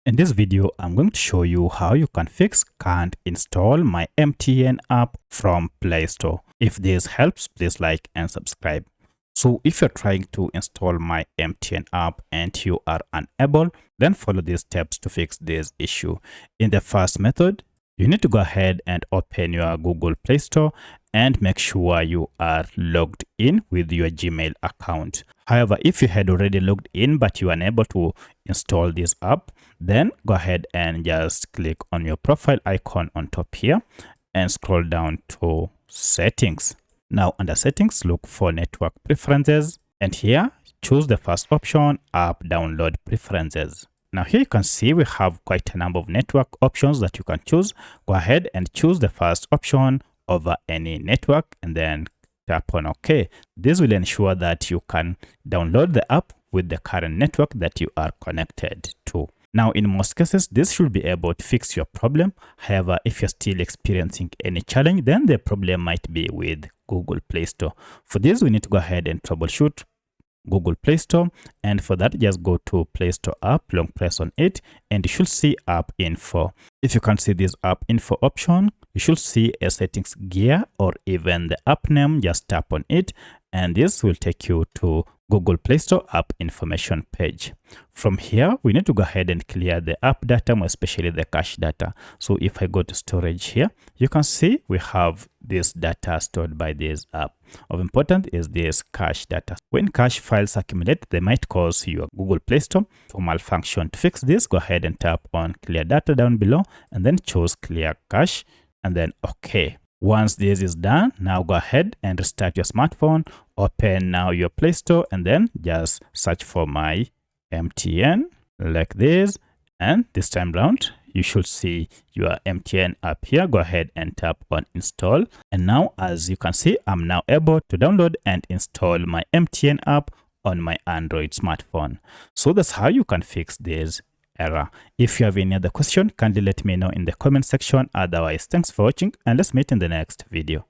In this video, I'm going to show you how you can fix can't install MyMTN app from Play Store. If this helps, please like and subscribe. So if you're trying to install MyMTN app and you are unable, then follow these steps to fix this issue. In the first method, you need to go ahead and open your Google Play Store and make sure you are logged in with your Gmail account. However, if you had already logged in but you are unable to install this app, then go ahead and just click on your profile icon on top here and scroll down to settings. Now under settings, look for network preferences, and here choose the first option, app download preferences. Now here you can see we have quite a number of network options that you can choose. Go ahead and choose the first option over any network and then tap on OK. This will ensure that you can download the app with the current network that you are connected to. Now, in most cases, this should be able to fix your problem. However, if you're still experiencing any challenge, then the problem might be with Google Play Store. For this, we need to go ahead and troubleshoot Google Play Store, and for that just go to Play Store app, long press on it, and you should see app info. If you can't see this app info option, you should see a settings gear or even the app name. Just tap on it and this will take you to Google Play Store app information page. From here, we need to go ahead and clear the app data, more especially the cache data. So if I go to storage here, you can see we have this data stored by this app. Of importance is this cache data. When cache files accumulate, they might cause your Google Play Store to malfunction. To fix this, go ahead and tap on clear data down below and then choose clear cache and then OK. Once this is done, now go ahead and restart your smartphone, open now your Play Store and then just search for MyMTN like this, and this time round you should see your MTN app here. Go ahead and tap on install, and now as you can see, I'm now able to download and install my MTN app on my Android smartphone. So that's how you can fix this error. If you have any other question, kindly let me know in the comment section. Otherwise, thanks for watching and let's meet in the next video.